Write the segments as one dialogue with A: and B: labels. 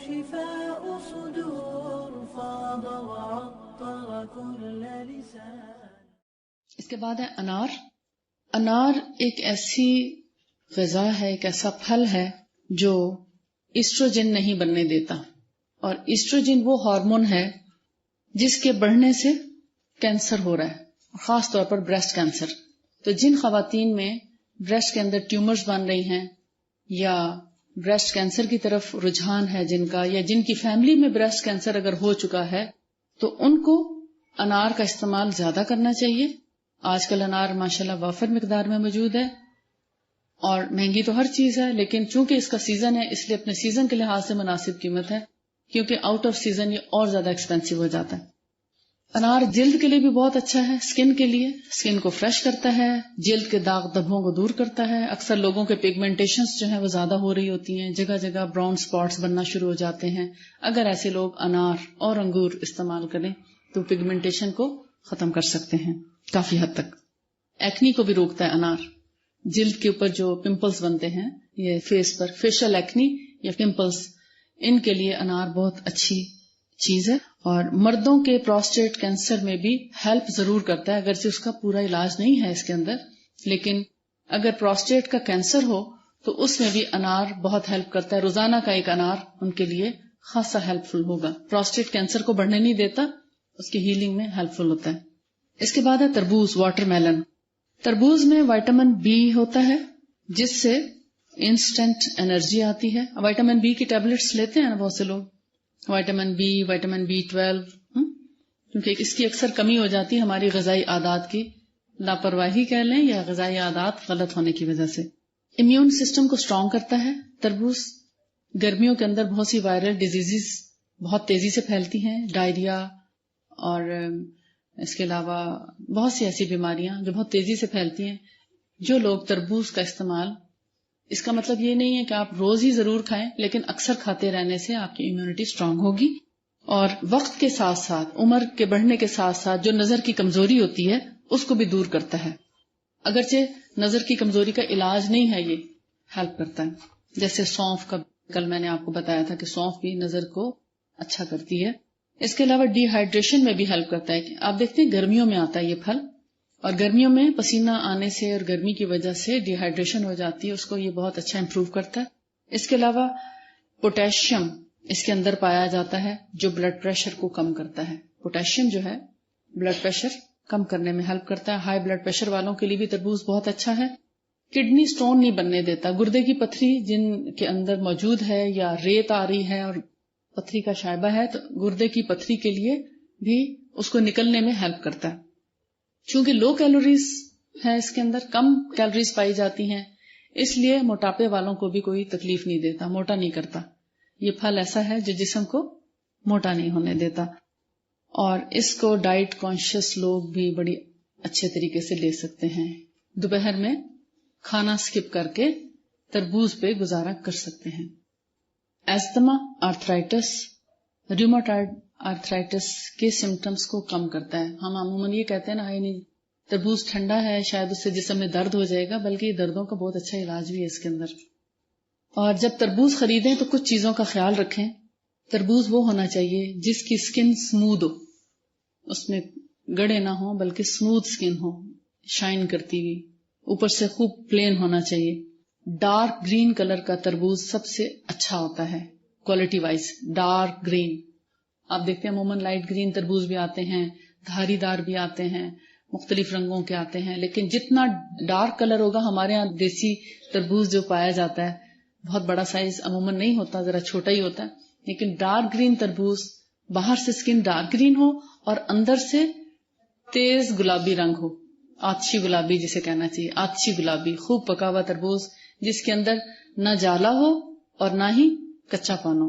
A: شفاء صدور فاض وعطر كل لسان.
B: اس کے بعد ہے انار. انار ایک ایسی غذا ہے، ایک ایسا پھل ہے جو ایسٹروجن نہیں بننے دیتا، اور ایسٹروجن وہ ہارمون ہے جس کے بڑھنے سے کینسر ہو رہا ہے، خاص طور پر بریسٹ کینسر. تو جن خواتین میں بریسٹ کے اندر ٹیومرز بن رہی ہیں یا بریسٹ کینسر کی طرف رجحان ہے جن کا، یا جن کی فیملی میں بریسٹ کینسر اگر ہو چکا ہے، تو ان کو انار کا استعمال زیادہ کرنا چاہیے. آج کل انار ماشاءاللہ وافر مقدار میں موجود ہے، اور مہنگی تو ہر چیز ہے، لیکن چونکہ اس کا سیزن ہے اس لیے اپنے سیزن کے لحاظ سے مناسب قیمت ہے، کیونکہ آؤٹ آف سیزن یہ اور زیادہ ایکسپینسو ہو جاتا ہے. انار جلد کے لیے بھی بہت اچھا ہے، اسکن کے لیے، اسکن کو فریش کرتا ہے، جلد کے داغ دھبوں کو دور کرتا ہے. اکثر لوگوں کے پیگمنٹیشنز جو ہیں وہ زیادہ ہو رہی ہوتی ہیں، جگہ جگہ براؤن سپاٹس بننا شروع ہو جاتے ہیں. اگر ایسے لوگ انار اور انگور استعمال کریں تو پیگمنٹیشن کو ختم کر سکتے ہیں کافی حد تک. ایکنی کو بھی روکتا ہے انار. جلد کے اوپر جو پمپلز بنتے ہیں، یہ فیس پر فیشل ایکنی یا پمپلز، ان کے لیے انار بہت اچھی چیز ہے. اور مردوں کے پروسٹیٹ کینسر میں بھی ہیلپ ضرور کرتا ہے، اگرچہ اس کا پورا علاج نہیں ہے اس کے اندر، لیکن اگر پروسٹیٹ کا کینسر ہو تو اس میں بھی انار بہت ہیلپ کرتا ہے. روزانہ کا ایک انار ان کے لیے خاصا ہیلپ فل ہوگا. پروسٹیٹ کینسر کو بڑھنے نہیں دیتا، اس کی ہیلنگ میں ہیلپ فل ہوتا ہے. اس کے بعد ہے تربوز، واٹر میلن. تربوز میں وائٹامن بی ہوتا ہے جس سے انسٹنٹ انرجی آتی ہے. وائٹامن بی کی ٹیبلٹس لیتے ہیں نا بہت سے لوگ، وائٹامن بی، وائٹامن B12، کیونکہ اس کی اکثر کمی ہو جاتی ہے ہماری غذائی عادات کی لاپرواہی کہہ لیں یا غذائی عادات غلط ہونے کی وجہ سے. امیون سسٹم کو اسٹرانگ کرتا ہے تربوز. گرمیوں کے اندر بہت سی وائرل ڈیزیزز بہت تیزی سے پھیلتی ہیں، ڈائریا اور اس کے علاوہ بہت سی ایسی بیماریاں جو بہت تیزی سے پھیلتی ہیں. جو لوگ تربوز کا استعمال، اس کا مطلب یہ نہیں ہے کہ آپ روز ہی ضرور کھائیں، لیکن اکثر کھاتے رہنے سے آپ کی امیونٹی اسٹرانگ ہوگی. اور وقت کے ساتھ ساتھ، عمر کے بڑھنے کے ساتھ ساتھ جو نظر کی کمزوری ہوتی ہے اس کو بھی دور کرتا ہے. اگرچہ نظر کی کمزوری کا علاج نہیں ہے، یہ ہیلپ کرتا ہے. جیسے سونف کا کل میں نے آپ کو بتایا تھا کہ سونف بھی نظر کو اچھا کرتی ہے. اس کے علاوہ ڈی ہائیڈریشن میں بھی ہیلپ کرتا ہے. کہ آپ دیکھتے ہیں گرمیوں میں آتا ہے یہ پھل، اور گرمیوں میں پسینہ آنے سے اور گرمی کی وجہ سے ڈی ہائیڈریشن ہو جاتی ہے، اس کو یہ بہت اچھا امپروو کرتا ہے. اس کے علاوہ پوٹیشیم اس کے اندر پایا جاتا ہے جو بلڈ پریشر کو کم کرتا ہے. پوٹیشیم جو ہے بلڈ پریشر کم کرنے میں ہیلپ کرتا ہے. ہائی بلڈ پریشر والوں کے لیے بھی تربوز بہت اچھا ہے. کڈنی سٹون نہیں بننے دیتا. گردے کی پتھری جن کے اندر موجود ہے یا ریت آ رہی ہے اور پتھری کا شائبہ ہے، تو گردے کی پتھری کے لیے بھی اس کو نکلنے میں ہیلپ کرتا ہے. چونکہ لو کیلوریز ہے اس کے اندر، کم کیلوریز پائی جاتی ہیں، اس لیے موٹاپے والوں کو بھی کوئی تکلیف نہیں دیتا، موٹا نہیں کرتا. یہ پھل ایسا ہے جو جسم کو موٹا نہیں ہونے دیتا. اور اس کو ڈائٹ کانشیس لوگ بھی بڑی اچھے طریقے سے لے سکتے ہیں. دوپہر میں کھانا سکپ کر کے تربوز پہ گزارا کر سکتے ہیں. ایستما، آرتھرائٹس، ریوماٹائڈ آرتھرائٹس کے سمٹمز کو کم کرتا ہے. ہم عموماً یہ کہتے ہیں نا، نہیں تربوز ٹھنڈا ہے شاید اس سے جسم میں درد ہو جائے گا، بلکہ یہ دردوں کا بہت اچھا علاج بھی ہے اس کے اندر. اور جب تربوز خریدیں تو کچھ چیزوں کا خیال رکھیں. تربوز وہ ہونا چاہیے جس کی سکن سموتھ ہو، اس میں گڑے نہ ہوں بلکہ سموتھ سکن ہو، شائن کرتی ہوئی، اوپر سے خوب پلین ہونا چاہیے. ڈارک گرین کلر کا تربوز سب سے اچھا ہوتا ہے کوالٹی وائز. ڈارک گرین آپ دیکھتے ہیں عموماً لائٹ گرین تربوز بھی آتے ہیں، دھاری دار بھی آتے ہیں، مختلف رنگوں کے آتے ہیں، لیکن جتنا ڈارک کلر ہوگا، ہمارے ہاں دیسی تربوز جو پایا جاتا ہے بہت بڑا سائز عموماً نہیں ہوتا، ذرا چھوٹا ہی ہوتا ہے، لیکن ڈارک گرین تربوز باہر سے سکن ڈارک گرین ہو اور اندر سے تیز گلابی رنگ ہو، آتشی گلابی جسے کہنا چاہیے، آتشی گلابی، خوب پکا ہوا تربوز جس کے اندر نہ جالا ہو اور نہ ہی کچا پن ہو،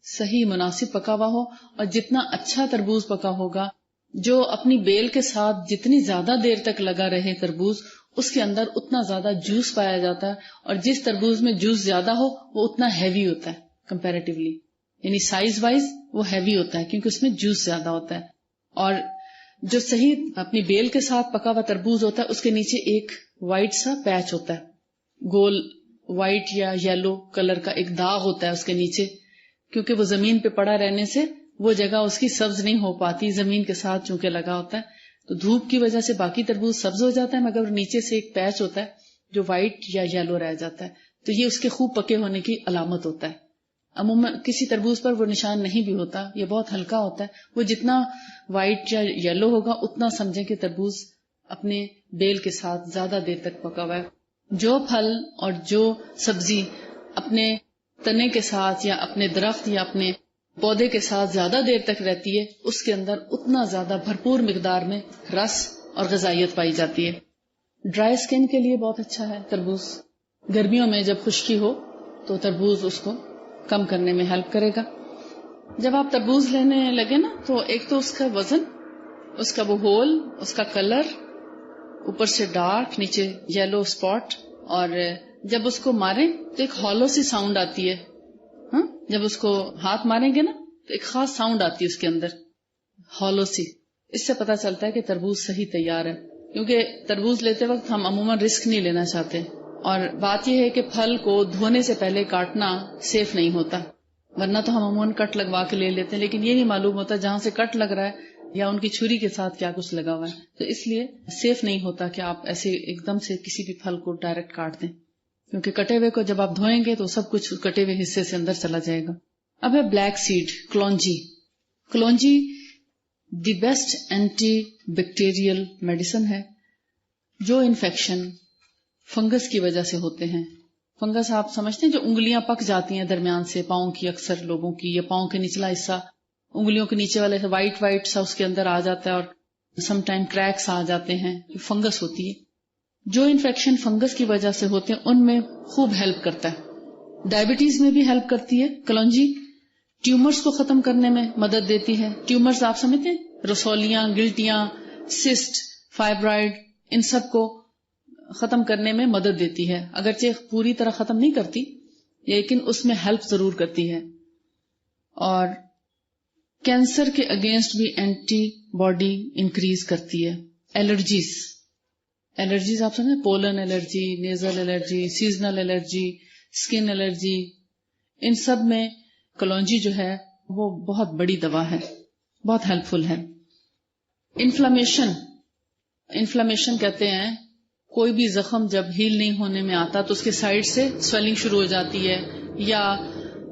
B: صحیح مناسب پکا ہوا ہو. اور جتنا اچھا تربوز پکا ہوگا، جو اپنی بیل کے ساتھ جتنی زیادہ دیر تک لگا رہے تربوز، اس کے اندر اتنا زیادہ جوس پایا جاتا ہے. اور جس تربوز میں جوس زیادہ ہو وہ اتنا ہیوی ہوتا ہے کمپیریٹیولی، یعنی سائز وائز وہ ہیوی ہوتا ہے کیونکہ اس میں جوس زیادہ ہوتا ہے. اور جو صحیح اپنی بیل کے ساتھ پکا ہوا تربوز ہوتا ہے، اس کے نیچے ایک وائٹ سا پیچ ہوتا ہے، گول وائٹ یا یلو کلر کا ایک داغ ہوتا ہے اس کے نیچے. کیونکہ وہ زمین پہ پڑا رہنے سے وہ جگہ اس کی سبز نہیں ہو پاتی، زمین کے ساتھ چونکہ لگا ہوتا ہے، تو دھوپ کی وجہ سے باقی تربوز سبز ہو جاتا ہے، مگر نیچے سے ایک پیچ ہوتا ہے جو وائٹ یا یلو رہ جاتا ہے، تو یہ اس کے خوب پکے ہونے کی علامت ہوتا ہے۔ عموماً کسی تربوز پر وہ نشان نہیں بھی ہوتا، یہ بہت ہلکا ہوتا ہے، وہ جتنا وائٹ یا یلو ہوگا اتنا سمجھیں کہ تربوز اپنے بیل کے ساتھ زیادہ دیر تک پکا ہوا ہے۔ جو پھل اور جو سبزی اپنے تنے کے ساتھ یا اپنے درخت یا اپنے پودے کے ساتھ زیادہ دیر تک رہتی ہے، اس کے اندر اتنا زیادہ بھرپور مقدار میں رس اور غذائیت پائی جاتی ہے۔ ڈرائی سکن کے لیے بہت اچھا ہے تربوز، گرمیوں میں جب خشکی ہو تو تربوز اس کو کم کرنے میں ہیلپ کرے گا۔ جب آپ تربوز لینے لگے نا تو ایک تو اس کا وزن، اس کا وہ ہول، اس کا کلر، اوپر سے ڈارک نیچے یلو اسپاٹ، اور جب اس کو ماریں تو ایک ہالو سی ساؤنڈ آتی ہے، جب اس کو ہاتھ ماریں گے نا تو ایک خاص ساؤنڈ آتی ہے اس کے اندر، ہالو سی۔ اس سے پتا چلتا ہے کہ تربوز صحیح تیار ہے، کیونکہ تربوز لیتے وقت ہم عموماً رسک نہیں لینا چاہتے، اور بات یہ ہے کہ پھل کو دھونے سے پہلے کاٹنا سیف نہیں ہوتا، ورنہ تو ہم عموماً کٹ لگوا کے لے لیتے ہیں، لیکن یہ نہیں معلوم ہوتا جہاں سے کٹ لگ رہا ہے یا ان کی چھری کے ساتھ کیا کچھ لگا ہوا ہے، تو اس لیے سیف نہیں ہوتا کہ آپ ایسے ایک دم سے کسی بھی پھل کو ڈائریکٹ کاٹ دیں، کیونکہ کٹے ہوئے کو جب آپ دھوئیں گے تو سب کچھ کٹے ہوئے حصے سے اندر چلا جائے گا۔ اب ہے بلیک سیڈ، کلونجی۔ کلونجی the best antibacterial medicine ہے۔ جو انفیکشن فنگس کی وجہ سے ہوتے ہیں، فنگس آپ سمجھتے ہیں جو انگلیاں پک جاتی ہیں درمیان سے، پاؤں کی اکثر لوگوں کی، یا پاؤں کے نچلا حصہ انگلیوں کے نیچے والے وائٹ وائٹ سا اس کے اندر آ جاتا ہے، اور سم ٹائم کریکس آ جاتے ہیں، فنگس ہوتی ہے۔ جو انفیکشن فنگس کی وجہ سے ہوتے ہیں ان میں خوب ہیلپ کرتا ہے۔ ڈائبٹیز میں بھی ہیلپ کرتی ہے کلونجی۔ ٹیومرز کو ختم کرنے میں مدد دیتی ہے۔ ٹیومرز آپ سمجھتے ہیں، رسولیاں، گلٹیاں، سسٹ، فائبرائڈ، ان سب کو ختم کرنے میں مدد دیتی ہے، اگرچہ پوری طرح ختم نہیں کرتی لیکن اس میں ہیلپ ضرور کرتی ہے۔ اور کینسر کے اگینسٹ بھی اینٹی باڈی انکریز کرتی ہے۔ الرجیز آپ سمجھیں، pollen allergy, nasal allergy, seasonal allergy, skin allergy, ان سب میں کلونجی جو ہے وہ بہت بڑی دوا ہے، بہت ہیلپ فل ہے۔ انفلامیشن کہتے ہیں کوئی بھی زخم جب ہیل نہیں ہونے میں آتا تو اس کے سائڈ سے سویلنگ شروع ہو جاتی ہے، یا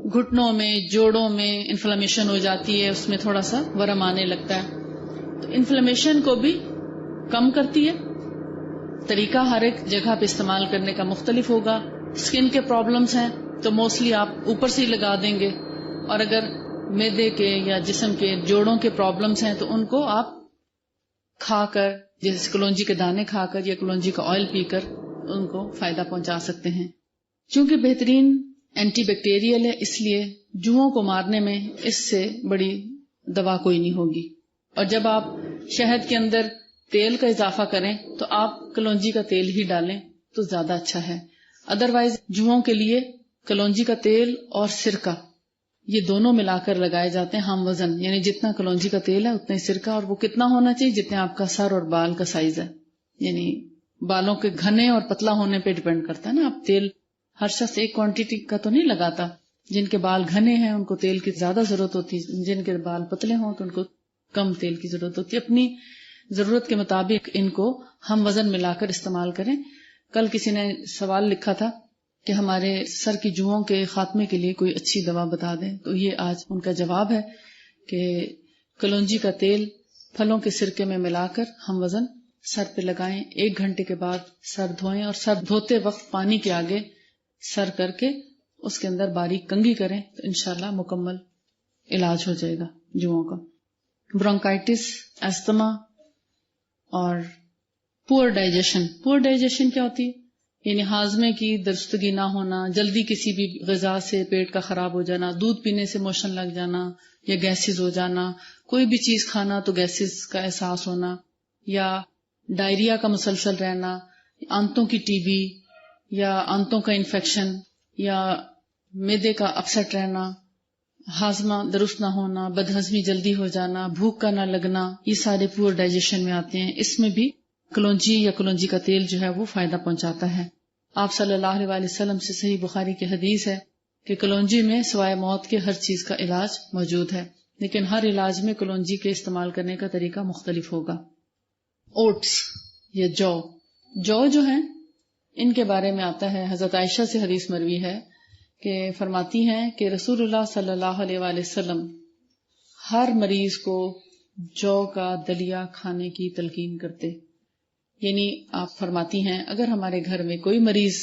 B: گھٹنوں میں، جوڑوں میں انفلامیشن ہو جاتی ہے، اس میں تھوڑا سا ورم آنے لگتا ہے، تو انفلامیشن کو بھی کم کرتی ہے۔ طریقہ ہر ایک جگہ پہ استعمال کرنے کا مختلف ہوگا۔ اسکن کے پرابلمز ہیں تو موسٹلی آپ اوپر سے ہی لگا دیں گے، اور اگر معدے کے یا جسم کے جوڑوں کے پرابلمز ہیں تو ان کو آپ کھا کر، جیسے کلونجی کے دانے کھا کر یا کلونجی کا آئل پی کر ان کو فائدہ پہنچا سکتے ہیں۔ چونکہ بہترین اینٹی بیکٹیریل ہے، اس لیے جوؤں کو مارنے میں اس سے بڑی دوا کوئی نہیں ہوگی۔ اور جب آپ شہد کے اندر تیل کا اضافہ کریں تو آپ کلونجی کا تیل ہی ڈالیں تو زیادہ اچھا ہے۔ ادروائز جوؤں کے لیے کلونجی کا تیل اور سرکہ یہ دونوں ملا کر لگائے جاتے ہیں ہم وزن، یعنی جتنا کلونجی کا تیل ہے اتنا ہی سرکہ، اور وہ کتنا ہونا چاہیے جتنے آپ کا سر اور بال کا سائز ہے، یعنی بالوں کے گھنے اور پتلا ہونے پہ ڈیپینڈ کرتا ہے نا۔ آپ تیل ہر شخص ایک کوانٹٹی کا تو نہیں لگاتا، جن کے بال گھنے ہیں ان کو تیل کی زیادہ ضرورت ہوتی ہے، جن کے بال پتلے ہوں تو ان کو کم تیل کی ضرورت ہوتی ہے۔ اپنی ضرورت کے مطابق ان کو ہم وزن ملا کر استعمال کریں۔ کل کسی نے سوال لکھا تھا کہ ہمارے سر کی جوؤں کے خاتمے کے لیے کوئی اچھی دوا بتا دیں، تو یہ آج ان کا جواب ہے کہ کلونجی کا تیل پھلوں کے سرکے میں ملا کر ہم وزن سر پہ لگائیں، 1 گھنٹے کے بعد سر دھوئیں، اور سر دھوتے وقت پانی کے آگے سر کر کے اس کے اندر باریک کنگھی کریں تو انشاءاللہ مکمل علاج ہو جائے گا جوؤں کا۔ برونکائٹس، استھما اور پور ڈائجیشن کیا ہوتی ہے؟ یعنی ہاضمے کی درستگی نہ ہونا، جلدی کسی بھی غذا سے پیٹ کا خراب ہو جانا، دودھ پینے سے موشن لگ جانا یا گیسز ہو جانا، کوئی بھی چیز کھانا تو گیسز کا احساس ہونا، یا ڈائریا کا مسلسل رہنا، آنتوں کی ٹی بی یا آنتوں کا انفیکشن، یا معدے کا اپسٹ رہنا، ہاضمہ درست نہ ہونا، بدہضمی جلدی ہو جانا، بھوک کا نہ لگنا، یہ سارے پور ڈائجیشن میں آتے ہیں۔ اس میں بھی کلونجی یا کلونجی کا تیل جو ہے وہ فائدہ پہنچاتا ہے۔ آپ صلی اللہ علیہ وسلم سے صحیح بخاری کی حدیث ہے کہ کلونجی میں سوائے موت کے ہر چیز کا علاج موجود ہے، لیکن ہر علاج میں کلونجی کے استعمال کرنے کا طریقہ مختلف ہوگا۔ اوٹس یا جو جو ہیں ان کے بارے میں آتا ہے، حضرت عائشہ سے حدیث مروی ہے کہ فرماتی ہیں کہ رسول اللہ صلی اللہ علیہ وآلہ وسلم ہر مریض کو جو کا دلیا کھانے کی تلقین کرتے، یعنی آپ فرماتی ہیں اگر ہمارے گھر میں کوئی مریض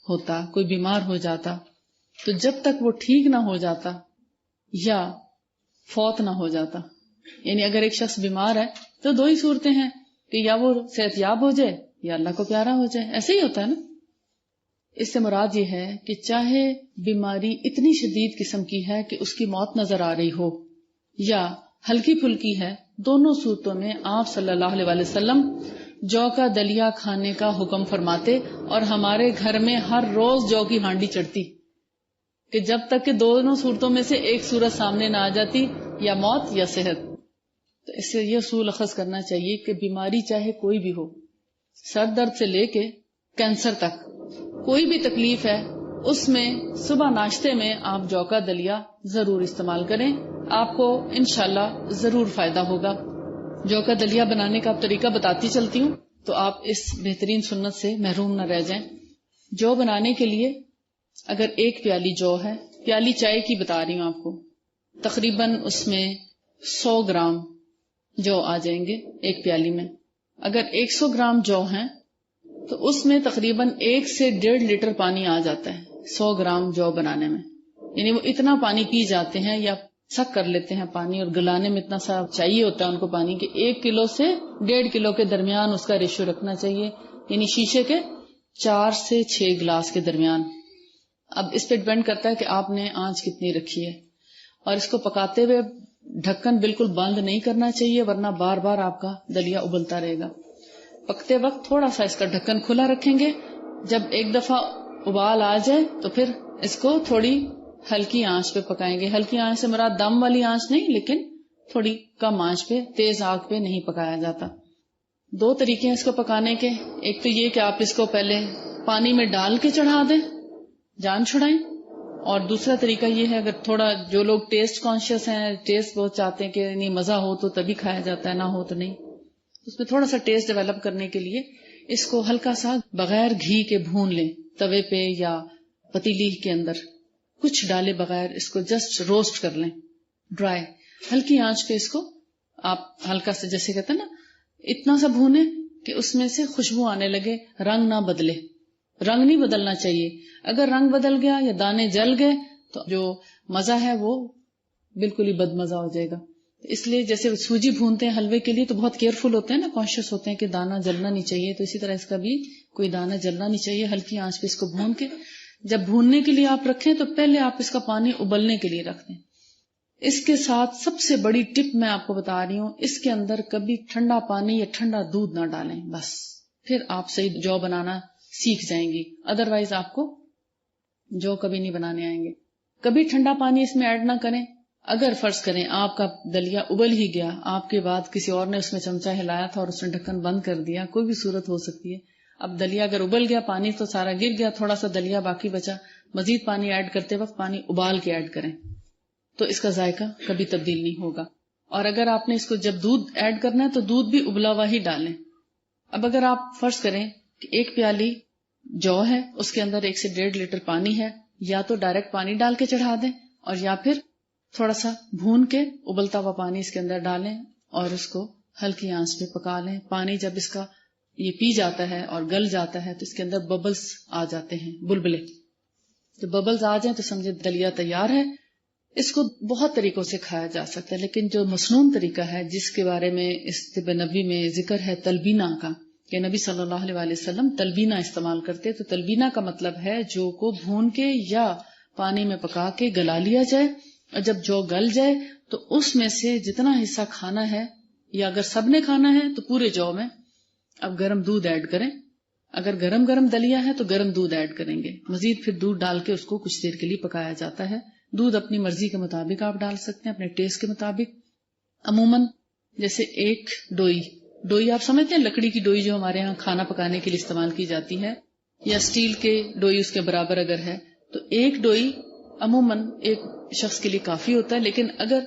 B: ہوتا، کوئی بیمار ہو جاتا، تو جب تک وہ ٹھیک نہ ہو جاتا یا فوت نہ ہو جاتا، یعنی اگر ایک شخص بیمار ہے تو دو ہی صورتیں ہیں کہ یا وہ صحت یاب ہو جائے یا اللہ کو پیارا ہو جائے، ایسے ہی ہوتا ہے نا۔ اس سے مراد یہ ہے کہ چاہے بیماری اتنی شدید قسم کی ہے کہ اس کی موت نظر آ رہی ہو یا ہلکی پھلکی ہے، دونوں صورتوں میں آپ صلی اللہ علیہ وآلہ وسلم جو کا دلیا کھانے کا حکم فرماتے، اور ہمارے گھر میں ہر روز جو کی ہانڈی چڑھتی کہ جب تک کہ دونوں صورتوں میں سے ایک صورت سامنے نہ آ جاتی، یا موت یا صحت۔ تو اس سے یہ اصول اخذ کرنا چاہیے کہ بیماری چاہے کوئی بھی ہو، سر درد سے لے کے کینسر تک کوئی بھی تکلیف ہے، اس میں صبح ناشتے میں آپ جو کا دلیا ضرور استعمال کریں، آپ کو انشاءاللہ ضرور فائدہ ہوگا۔ جو کا دلیا بنانے کا طریقہ بتاتی چلتی ہوں تو آپ اس بہترین سنت سے محروم نہ رہ جائیں۔ جو بنانے کے لیے اگر ایک پیالی جو ہے، پیالی چائے کی بتا رہی ہوں آپ کو، تقریباً اس میں 100 گرام جو آ جائیں گے ایک پیالی میں۔ اگر 100 گرام جو ہیں تو اس میں تقریباً 1 سے 1.5 لیٹر پانی آ جاتا ہے 100 گرام جو بنانے میں، یعنی وہ اتنا پانی پی جاتے ہیں یا سک کر لیتے ہیں پانی، اور گلانے میں اتنا سا چاہیے ہوتا ہے ان کو پانی کہ 1 کلو سے 1.5 کلو کے درمیان اس کا ریشو رکھنا چاہیے، یعنی شیشے کے 4 سے 6 گلاس کے درمیان۔ اب اس پہ ڈیپینڈ کرتا ہے کہ آپ نے آنچ کتنی رکھی ہے، اور اس کو پکاتے ہوئے ڈھکن بالکل بند نہیں کرنا چاہیے، ورنہ بار بار آپ کا دلیا ابلتا رہے گا۔ پکتے وقت تھوڑا سا اس کا ڈھکن کھلا رکھیں گے، جب ایک دفعہ ابال آ جائے تو پھر اس کو تھوڑی ہلکی آنچ پہ پکائیں گے۔ ہلکی آنچ سے مراد دم والی آنچ نہیں، لیکن تھوڑی کم آنچ پہ، تیز آگ پہ نہیں پکایا جاتا۔ 2 طریقے ہیں اس کو پکانے کے، ایک تو یہ کہ آپ اس کو پہلے پانی میں ڈال کے چڑھا دیں، جان چھڑائیں، اور دوسرا طریقہ یہ ہے اگر تھوڑا جو لوگ ٹیسٹ کانشیس ہیں، ٹیسٹ بہت چاہتے ہیں کہ نہیں مزہ ہو تو تبھی کھایا جاتا ہے، نہ ہو تو نہیں، اس میں تھوڑا سا ٹیسٹ ڈیولپ کرنے کے لیے اس کو ہلکا سا بغیر گھی کے بھون لیں، توے پہ یا پتیلی کے اندر کچھ ڈالے بغیر اس کو جسٹ روسٹ کر لیں، ڈرائی، ہلکی آنچ پہ اس کو آپ ہلکا سا، جیسے کہتے ہیں نا، اتنا سا بھونے کہ اس میں سے خوشبو آنے لگے، رنگ نہ بدلے، رنگ نہیں بدلنا چاہیے۔ اگر رنگ بدل گیا یا دانے جل گئے تو جو مزہ ہے وہ بالکل ہی بد مزہ ہو جائے گا۔ اس لیے جیسے سوجی بھونتے ہیں حلوے کے لیے تو بہت کیئرفل ہوتے ہیں نا، کانشیس ہوتے ہیں کہ دانا جلنا نہیں چاہیے، تو اسی طرح اس کا بھی کوئی دانا جلنا نہیں چاہیے۔ ہلکی آنچ پہ اس کو بھون کے جب بھوننے کے لیے آپ رکھیں تو پہلے آپ اس کا پانی ابلنے کے لیے رکھ دیں۔ اس کے ساتھ سب سے بڑی ٹپ میں آپ کو بتا رہی ہوں، اس کے اندر کبھی ٹھنڈا پانی یا ٹھنڈا دودھ نہ ڈالیں، بس پھر آپ صحیح جو بنانا سیکھ جائیں گی، ادروائز آپ کو جو کبھی نہیں بنانے آئیں گے۔ کبھی ٹھنڈا پانی اس میں ایڈ نہ کریں۔ اگر فرض کریں آپ کا دلیا ابل ہی گیا، آپ کے بعد کسی اور نے اس میں چمچہ ہلایا تھا اور اس نے ڈھکن بند کر دیا، کوئی بھی صورت ہو سکتی ہے۔ اب دلیا اگر ابل گیا، پانی تو سارا گر گیا، تھوڑا سا دلیا باقی بچا، مزید پانی ایڈ کرتے وقت پانی ابال کے ایڈ کریں تو اس کا ذائقہ کبھی تبدیل نہیں ہوگا۔ اور اگر آپ نے اس کو جب دودھ ایڈ کرنا ہے تو دودھ بھی ابلا ہوا ہی ڈالیں۔ اب اگر آپ فرض کریں کہ ایک پیالی جو ہے اس کے اندر 1 سے 1.5 لیٹر پانی ہے، یا تو ڈائریکٹ پانی ڈال کے چڑھا دیں، اور یا پھر تھوڑا سا بھون کے ابلتا ہوا پانی اس کے اندر ڈالیں اور اس کو ہلکی آنچ پہ پکا لیں۔ پانی جب اس کا یہ پی جاتا ہے اور گل جاتا ہے تو اس کے اندر ببلز آ جاتے ہیں، بلبلے، تو ببلز آ جائیں تو سمجھے دلیا تیار ہے۔ اس کو بہت طریقوں سے کھایا جا سکتا ہے، لیکن جو مسنون طریقہ ہے جس کے بارے میں اس طب نبوی میں ذکر ہے تلبینہ کا، کہ نبی صلی اللہ علیہ وآلہ وسلم تلبینہ استعمال کرتے، تو تلبینہ کا مطلب ہے جو کو بھون کے یا پانی میں پکا کے گلا لیا جائے، اور جب جو گل جائے تو اس میں سے جتنا حصہ کھانا ہے، یا اگر سب نے کھانا ہے تو پورے جو میں اب گرم دودھ ایڈ کریں، اگر گرم گرم دلیا ہے تو گرم دودھ ایڈ کریں گے، مزید پھر دودھ ڈال کے اس کو کچھ دیر کے لیے پکایا جاتا ہے۔ دودھ اپنی مرضی کے مطابق آپ ڈال سکتے ہیں، اپنے ٹیسٹ کے مطابق۔ عموماً جیسے ایک ڈوئی آپ سمجھتے ہیں، لکڑی کی ڈوئی جو ہمارے ہاں کھانا پکانے کے لیے استعمال کی جاتی ہے، یا اسٹیل کے ڈوئی اس کے برابر اگر ہے، تو ایک ڈوئی عموماً ایک شخص کے لیے کافی ہوتا ہے، لیکن اگر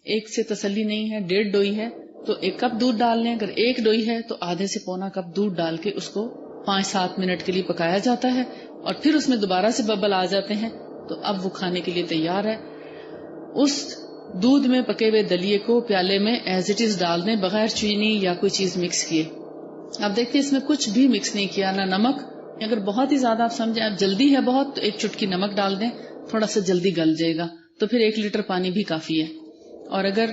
B: ایک سے تسلی نہیں ہے، 1.5 ڈوئی ہے تو 1 کپ دودھ ڈال لیں، اگر 1 ڈوئی ہے تو آدھے سے پونا کپ دودھ ڈال کے اس کو 5-7 منٹ کے لیے پکایا جاتا ہے، اور پھر اس میں دوبارہ سے ببل آ جاتے ہیں تو اب وہ کھانے کے لیے تیار ہے. اس دودھ میں پکے ہوئے دلیے کو پیالے میں ایز اٹ از ڈال دیں بغیر چینی یا کوئی چیز مکس کیے. اب دیکھتے ہیں اس میں کچھ بھی مکس نہیں کیا، نہ نمک. اگر بہت ہی زیادہ آپ سمجھیں اب جلدی ہے بہت تو 1 چٹکی نمک ڈال دیں، تھوڑا سا جلدی گل جائے گا، تو پھر 1 لیٹر پانی بھی کافی ہے. اور اگر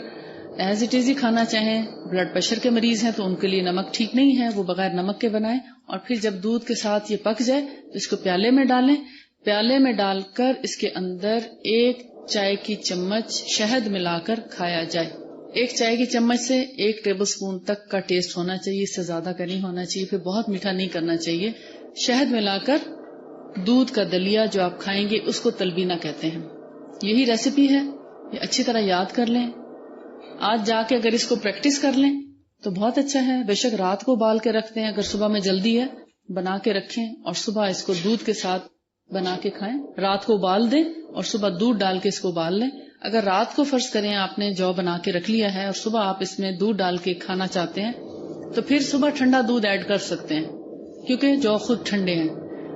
B: ایز اٹ از ہی کھانا چاہیں، بلڈ پریشر کے مریض ہیں تو ان کے لیے نمک ٹھیک نہیں ہے، وہ بغیر نمک کے بنائیں. اور پھر جب دودھ کے ساتھ یہ پک جائے تو اس کو پیالے میں ڈالیں. پیالے میں ڈال کر اس کے اندر 1 چائے کی چمچ شہد ملا کر کھایا جائے. 1 چائے کی چمچ سے 1 ٹیبل سپون تک کا ٹیسٹ ہونا چاہیے، اس سے زیادہ کا نہیں ہونا چاہیے، پھر بہت میٹھا نہیں کرنا چاہیے. شہد ملا کر دودھ کا دلیا جو آپ کھائیں گے اس کو تلبینہ کہتے ہیں. یہی ریسیپی ہے، یہ اچھی طرح یاد کر لیں. آج جا کے اگر اس کو پریکٹس کر لیں تو بہت اچھا ہے. بے شک رات کو ابال کے رکھ دیں، اگر صبح میں جلدی ہے بنا کے رکھیں اور صبح اس کو دودھ کے ساتھ بنا کے کھائیں. رات کو ابال دیں اور صبح دودھ ڈال کے اس کو ابال لیں. اگر رات کو فرض کریں آپ نے جو بنا کے رکھ لیا ہے اور صبح آپ اس میں دودھ ڈال کے کھانا چاہتے ہیں تو پھر صبح ٹھنڈا دودھ ایڈ کر سکتے ہیں کیونکہ جو خود ٹھنڈے ہیں.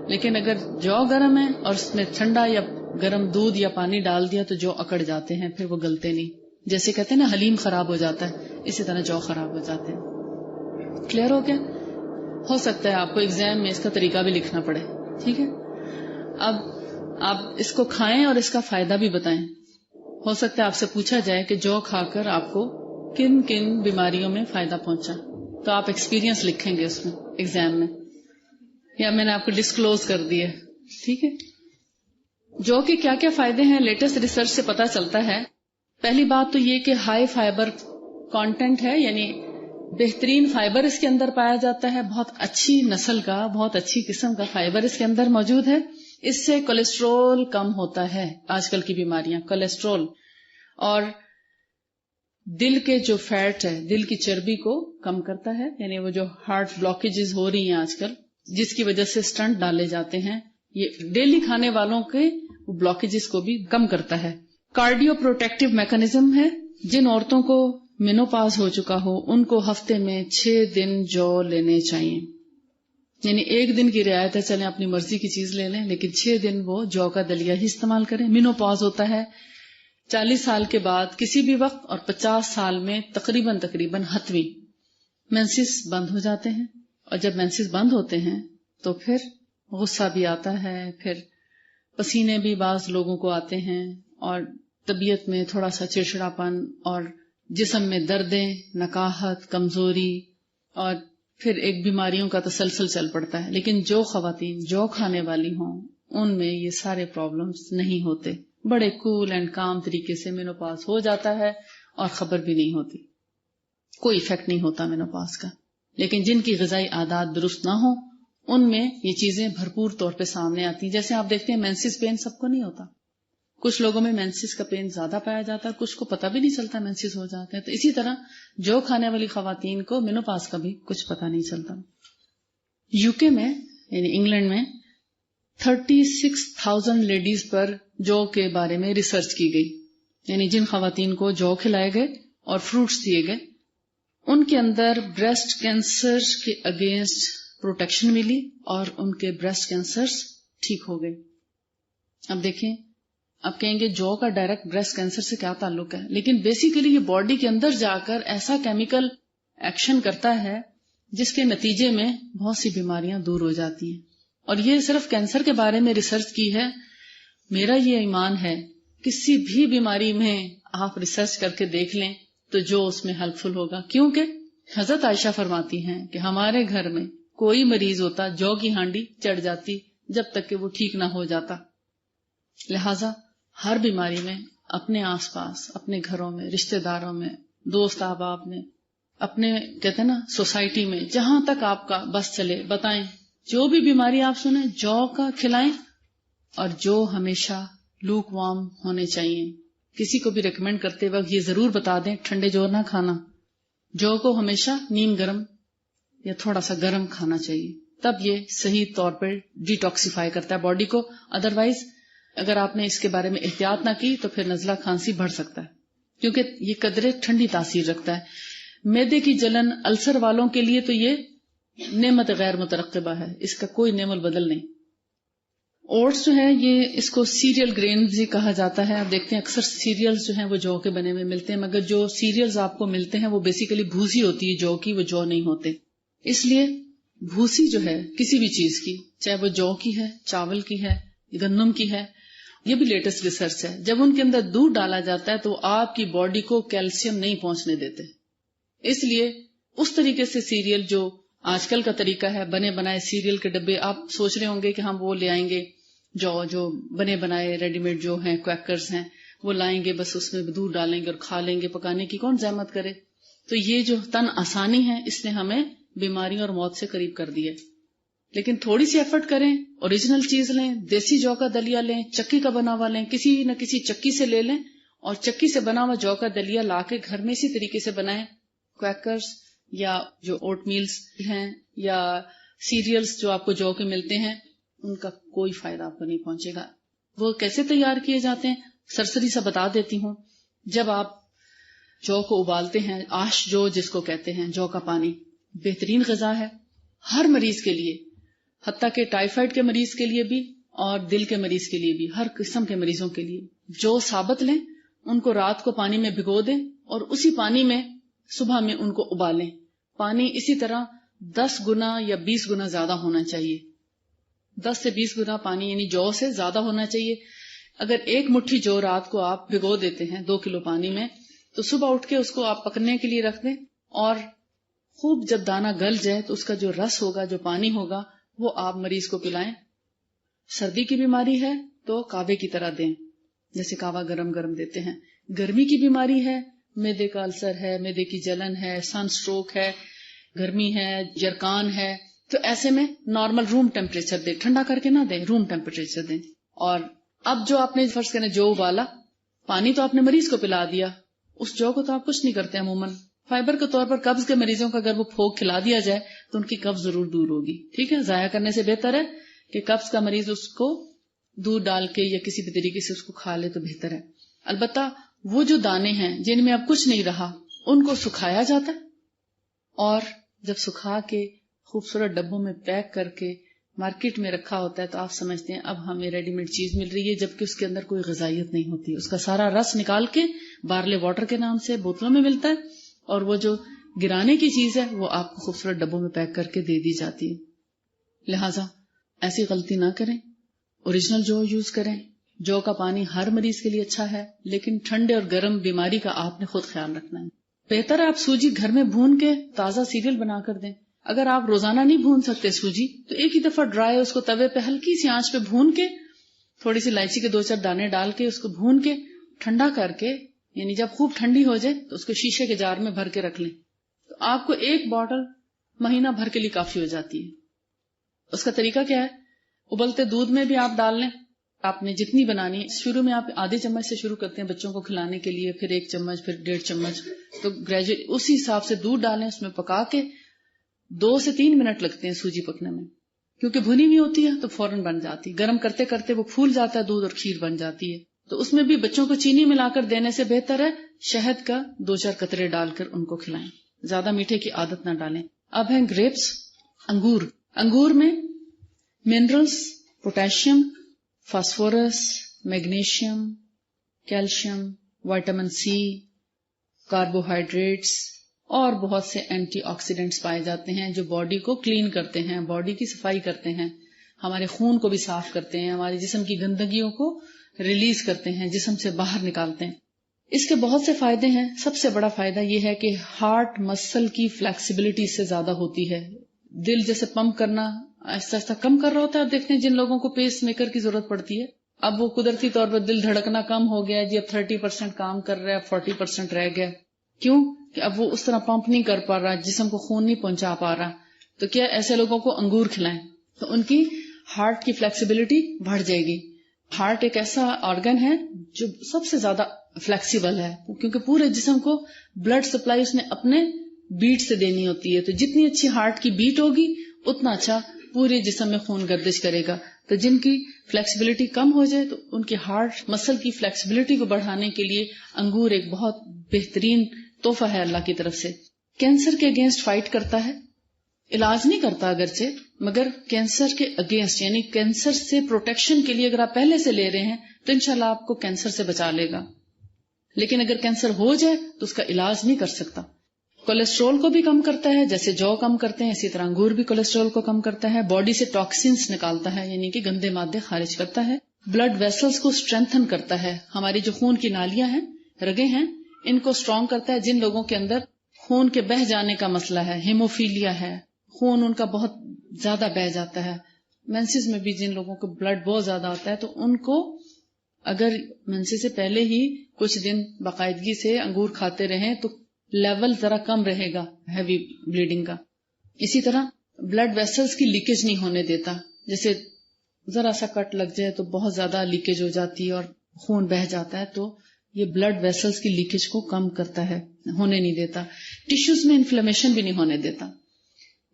B: لیکن اگر جو گرم ہے اور اس میں ٹھنڈا یا گرم دودھ یا پانی ڈال دیا تو جو اکڑ جاتے ہیں، پھر وہ گلتے نہیں. جیسے کہتے ہیں نا حلیم خراب ہو جاتا ہے، اسی طرح جو خراب ہو جاتے ہیں. کلیئر ہو گیا؟ ہو سکتا ہے آپ کو ایگزام میں اس کا طریقہ بھی لکھنا پڑے. ٹھیک ہے، اب آپ اس کو کھائیں اور اس کا فائدہ بھی بتائیں. ہو سکتا ہے آپ سے پوچھا جائے کہ جو کھا کر آپ کو کن کن بیماریوں میں فائدہ پہنچا، تو آپ ایکسپیرینس لکھیں گے اس میں ایگزام میں، یا میں نے آپ کو ڈسکلوز کر دیا. ٹھیک ہے، جو کہ کیا کیا فائدے ہیں لیٹسٹ ریسرچ سے پتا چلتا ہے. پہلی بات تو یہ کہ ہائی فائبر کانٹینٹ ہے، یعنی بہترین فائبر اس کے اندر پایا جاتا ہے. بہت اچھی نسل کا، بہت اچھی قسم کا فائبر اس کے اندر موجود ہے. اس سے کولیسٹرول کم ہوتا ہے. آج کل کی بیماریاں کولیسٹرول اور دل کے جو فیٹ ہے، دل کی چربی کو کم کرتا ہے. یعنی وہ جو ہارٹ بلاکیجز ہو رہی ہیں آج کل جس کی وجہ سے سٹنٹ ڈالے جاتے ہیں، یہ ڈیلی کھانے والوں کے بلاکیجز کو بھی کم کرتا ہے. کارڈیو پروٹیکٹیو میکانزم ہے. جن عورتوں کو مینوپاز ہو چکا ہو ان کو ہفتے میں 6 دن جو لینے چاہیے. یعنی 1 دن کی رعایت ہے، چلیں اپنی مرضی کی چیز لے لیں لیکن 6 دن وہ جو کا دلیا ہی استعمال کریں. مینوپاز ہوتا ہے 40 سال کے بعد کسی بھی وقت، اور 50 سال میں تقریباً 7ویں مینسز بند ہو جاتے ہیں. اور جب مینسز بند ہوتے ہیں تو پھر غصہ بھی آتا ہے، پھر پسینے بھی بعض لوگوں کو آتے ہیں، اور طبیعت میں تھوڑا سا چڑچڑاپن، اور جسم میں دردیں، نکاہت، کمزوری، اور پھر ایک بیماریوں کا تسلسل چل پڑتا ہے. لیکن جو خواتین جو کھانے والی ہوں ان میں یہ سارے پرابلمز نہیں ہوتے. بڑے کول اینڈ کام طریقے سے مینوپاز ہو جاتا ہے اور خبر بھی نہیں ہوتی، کوئی ایفیکٹ نہیں ہوتا مینوپاز کا. لیکن جن کی غذائی عادات درست نہ ہوں ان میں یہ چیزیں بھرپور طور پہ سامنے آتی ہیں. جیسے آپ دیکھتے ہیں مینسز پین سب کو نہیں ہوتا، کچھ لوگوں میں مینسز کا پین زیادہ پایا جاتا ہے، کچھ کو پتہ بھی نہیں چلتا مینسز ہو جاتے ہیں. تو اسی طرح جو کھانے والی خواتین کو مینوپاز کا بھی کچھ پتہ نہیں چلتا. UK میں یعنی انگلینڈ میں 36,000 لیڈیز پر جو کے بارے میں ریسرچ کی گئی. یعنی جن خواتین کو جو کھلائے گئے اور فروٹس دیے گئے ان کے اندر بریسٹ کینسر کے اگینسٹ پروٹیکشن ملی اور ان کے بریسٹ کینسرز ٹھیک ہو گئے. اب دیکھیں، اب کہیں گے جو کا ڈائریکٹ بریسٹ کینسر سے کیا تعلق ہے، لیکن بیسیکلی یہ باڈی کے اندر جا کر ایسا کیمیکل ایکشن کرتا ہے جس کے نتیجے میں بہت سی بیماریاں دور ہو جاتی ہیں. اور یہ صرف کینسر کے بارے میں ریسرچ کی ہے. میرا یہ ایمان ہے کسی بھی بیماری میں آپ ریسرچ کر کے دیکھ لیں تو جو اس میں ہیلپ فل ہوگا. کیونکہ حضرت عائشہ فرماتی ہیں کہ ہمارے گھر میں کوئی مریض ہوتا جو کی ہانڈی چڑھ جاتی جب تک کہ وہ ٹھیک نہ ہو جاتا. لہذا ہر بیماری میں اپنے آس پاس، اپنے گھروں میں، رشتہ داروں میں، دوست احباب میں، اپنے کہتے ہیں نا سوسائٹی میں، جہاں تک آپ کا بس چلے بتائیں. جو بھی بیماری آپ سنیں جو کا کھلائیں، اور جو ہمیشہ لوک وارم ہونے چاہیے. کسی کو بھی ریکمینڈ کرتے وقت یہ ضرور بتا دیں ٹھنڈے جو نہ کھانا، جو کو ہمیشہ نیم گرم یا تھوڑا سا گرم کھانا چاہیے. تب یہ صحیح طور پر ڈیٹاکسیفائی کرتا ہے باڈی کو. ادروائز اگر آپ نے اس کے بارے میں احتیاط نہ کی تو پھر نزلہ کھانسی بڑھ سکتا ہے، کیونکہ یہ قدرے ٹھنڈی تاثیر رکھتا ہے۔ معدے کی جلن، السر والوں کے لیے تو یہ نعمت غیر مترقبہ ہے، اس کا کوئی نعم البدل نہیں۔ اوٹس جو ہے یہ اس کو سیریل گرینز بھی کہا جاتا ہے۔ آپ دیکھتے ہیں اکثر سیریلز جو ہیں وہ جو کے بنے ہوئے ملتے ہیں، مگر جو سیریلز آپ کو ملتے ہیں وہ بیسیکلی بھوسی ہوتی ہے جو کی، وہ جو نہیں ہوتے۔ اس لیے بھوسی جو ہے کسی بھی چیز کی، چاہے وہ جو کی ہے، چاول کی ہے، گندم کی ہے، یہ بھی لیٹسٹ ریسرچ ہے، جب ان کے اندر دودھ ڈالا جاتا ہے تو آپ کی باڈی کو کیلشیم نہیں پہنچنے دیتے۔ اس لیے اس طریقے سے سیریل جو آج کل کا طریقہ ہے، بنے بنائے سیریل کے ڈبے، آپ سوچ رہے ہوں گے کہ ہم وہ لے آئیں گے جو بنے بنائے ریڈی میڈ جو ہیں کویکرز ہیں وہ لائیں گے، بس اس میں دودھ ڈالیں گے اور کھا لیں گے، پکانے کی کون زحمت کرے۔ تو یہ جو تن آسانی ہے اس نے ہمیں بیماریوں اور موت سے قریب کر دی ہے۔ لیکن تھوڑی سی ایفرٹ کریں، اوریجنل چیز لیں، دیسی جو کا دلیا لیں، چکی کا بنا ہوا لیں، کسی نہ کسی چکی سے لے لیں اور چکی سے بنا ہوا جو کا دلیا لا کے گھر میں اسی طریقے سے بنائیں۔ کویکرز یا جو اوٹ میلز ہیں یا سیریلز جو آپ کو جو کے ملتے ہیں، ان کا کوئی فائدہ آپ کو نہیں پہنچے گا۔ وہ کیسے تیار کیے جاتے ہیں سرسری سا بتا دیتی ہوں۔ جب آپ جو کو ابالتے ہیں، آش جو جس کو کہتے ہیں، جو کا پانی بہترین غذا ہے ہر مریض کے لیے، حتیٰ کہ ٹائیفائڈ کے مریض کے لیے بھی اور دل کے مریض کے لیے بھی، ہر قسم کے مریضوں کے لیے۔ جو ثابت لیں، ان کو رات کو پانی میں بھگو دیں اور اسی پانی میں صبح میں ان کو ابالیں۔ پانی اسی طرح 10 گنا یا 20 گنا زیادہ ہونا چاہیے، 10 سے 20 گنا پانی یعنی جو سے زیادہ ہونا چاہیے۔ اگر ایک مٹھی جو رات کو آپ بھگو دیتے ہیں 2 کلو پانی میں، تو صبح اٹھ کے اس کو آپ پکنے کے لیے رکھ دیں اور خوب جب دانہ گل جائے تو اس کا جو رس ہوگا، جو پانی ہوگا، وہ آپ مریض کو پلائیں۔ سردی کی بیماری ہے تو کعوے کی طرح دیں، جیسے کعوہ گرم گرم دیتے ہیں۔ گرمی کی بیماری ہے، معدے کا السر ہے، معدے کی جلن ہے، سن سٹروک ہے، گرمی ہے، جرکان ہے، تو ایسے میں نارمل روم ٹیمپریچر دیں، ٹھنڈا کر کے نہ دیں، روم ٹیمپریچر دیں۔ اور اب جو آپ نے فرض کریں جو ابالا پانی تو آپ نے مریض کو پلا دیا، اس جو کو تو آپ کچھ نہیں کرتے عموماً۔ فائبر کے طور پر قبض کے مریضوں کا اگر وہ پھوک کھلا دیا جائے تو ان کی قبض ضرور دور ہوگی، ٹھیک ہے۔ ضائع کرنے سے بہتر ہے کہ قبض کا مریض اس کو دودھ ڈال کے یا کسی بھی طریقے سے اس کو کھا لے تو بہتر ہے۔ البتہ وہ جو دانے ہیں جن میں اب کچھ نہیں رہا، ان کو سکھایا جاتا ہے اور جب سکھا کے خوبصورت ڈبوں میں پیک کر کے مارکیٹ میں رکھا ہوتا ہے تو آپ سمجھتے ہیں اب ہمیں ریڈی میڈ چیز مل رہی ہے، جبکہ اس کے اندر کوئی غذائیت نہیں ہوتی۔ اس کا سارا رس نکال کے بارلے واٹر کے نام سے بوتلوں میں ملتا ہے اور وہ جو گرانے کی چیز ہے وہ آپ کو خوبصورت ڈبوں میں پیک کر کے دے دی جاتی ہے۔ لہٰذا ایسی غلطی نہ کریں، اوریجنل جو یوز کریں۔ جو کا پانی ہر مریض کے لیے اچھا ہے، لیکن ٹھنڈے اور گرم بیماری کا آپ نے خود خیال رکھنا ہے۔ بہتر ہے آپ سوجی گھر میں بھون کے تازہ سیریل بنا کر دیں۔ اگر آپ روزانہ نہیں بھون سکتے سوجی تو ایک ہی دفعہ ڈرائی اس کو توے پہ ہلکی سی آنچ پہ بھون کے، تھوڑی سی الائچی کے 2-4 دانے ڈال کے اس کو بھون کے ٹھنڈا کر کے، یعنی جب خوب ٹھنڈی ہو جائے تو اس کو شیشے کے جار میں بھر کے رکھ لیں، تو آپ کو ایک بوٹل مہینہ بھر کے لیے کافی ہو جاتی ہے۔ اس کا طریقہ کیا ہے؟ ابلتے دودھ میں بھی آپ ڈال لیں، آپ نے جتنی بنانی، شروع میں آپ آدھے چمچ سے شروع کرتے ہیں بچوں کو کھلانے کے لیے، پھر 1 چمچ، پھر 1.5 چمچ، تو گریجویٹ اسی حساب سے دودھ ڈالیں، اس میں پکا کے 2 سے 3 منٹ لگتے ہیں سوجی پکنے میں، کیونکہ بھنی ہوئی ہوتی ہے تو فوراً بن جاتی، گرم کرتے کرتے وہ پھول جاتا ہے دودھ اور کھیر بن جاتی ہے۔ تو اس میں بھی بچوں کو چینی ملا کر دینے سے بہتر ہے شہد کا 2-4 قطرے ڈال کر ان کو کھلائیں، زیادہ میٹھے کی عادت نہ ڈالیں۔ اب ہیں گریپس، انگور۔ انگور میں minerals, potassium, phosphorus, magnesium, calcium, vitamin C, carbohydrates اور بہت سے اینٹی آکسیڈنٹس پائے جاتے ہیں جو باڈی کو کلین کرتے ہیں، باڈی کی صفائی کرتے ہیں، ہمارے خون کو بھی صاف کرتے ہیں، ہمارے جسم کی گندگیوں کو ریلیز کرتے ہیں، جسم سے باہر نکالتے ہیں۔ اس کے بہت سے فائدے ہیں۔ سب سے بڑا فائدہ یہ ہے کہ ہارٹ مسل کی فلیکسیبلٹی اس سے زیادہ ہوتی ہے۔ دل جیسے پمپ کرنا آہستہ آہستہ کم کر رہا ہوتا ہے، آپ دیکھتے ہیں جن لوگوں کو پیس میکر کی ضرورت پڑتی ہے، اب وہ قدرتی طور پر دل دھڑکنا کم ہو گیا جی، اب 30% کام کر رہا ہے، اب 40% رہ گیا۔ کیوں؟ کہ اب وہ اس طرح پمپ نہیں کر پا رہا، جسم کو خون نہیں پہنچا پا رہا۔ تو کیا ایسے لوگوں کو انگور کھلائیں تو ان کی ہارٹ کی فلیکسیبلٹی بڑھ جائے گی۔ ہارٹ ایک ایسا آرگن ہے جو سب سے زیادہ فلیکسیبل ہے، کیونکہ پورے جسم کو بلڈ سپلائی اس نے اپنے بیٹ سے دینی ہوتی ہے، تو جتنی اچھی ہارٹ کی بیٹ ہوگی اتنا اچھا پورے جسم میں خون گردش کرے گا۔ تو جن کی فلیکسیبلٹی کم ہو جائے تو ان کی ہارٹ مسل کی فلیکسیبلٹی کو بڑھانے کے لیے انگور ایک بہت بہترین تحفہ ہے اللہ کی طرف سے. کینسر کے اگینسٹ فائٹ کرتا ہے, علاج نہیں کرتا اگرچہ, مگر کینسر کے اگینسٹ یعنی کینسر سے پروٹیکشن کے لیے اگر آپ پہلے سے لے رہے ہیں تو انشاءاللہ آپ کو کینسر سے بچا لے گا. لیکن اگر کینسر ہو جائے تو اس کا علاج نہیں کر سکتا. کولیسٹرول کو بھی کم کرتا ہے, جیسے جو کم کرتے ہیں اسی طرح انگور بھی کولیسٹرول کو کم کرتا ہے. باڈی سے ٹاکسنز نکالتا ہے یعنی کہ گندے مادے خارج کرتا ہے. بلڈ ویسلز کو اسٹرینتھن کرتا ہے, ہماری جو خون کی نالیاں ہیں, رگیں ہیں, ان کو اسٹرانگ کرتا ہے. جن لوگوں کے اندر خون کے بہہ جانے کا مسئلہ ہے, ہیموفیلیا ہے, خون ان کا بہت زیادہ بہہ جاتا ہے, مینسز میں بھی جن لوگوں کو بلڈ بہت زیادہ آتا ہے, تو ان کو اگر مینسز سے پہلے ہی کچھ دن باقاعدگی سے انگور کھاتے رہیں تو لیول ذرا کم رہے گا ہیوی بلیڈنگ کا. اسی طرح بلڈ ویسلز کی لیکیج نہیں ہونے دیتا, جیسے ذرا سا کٹ لگ جائے تو بہت زیادہ لیکیج ہو جاتی ہے اور خون بہہ جاتا ہے, تو یہ بلڈ ویسلز کی لیکیج کو کم کرتا ہے, ہونے نہیں دیتا. ٹیشوز میں انفلیمیشن بھی نہیں ہونے دیتا,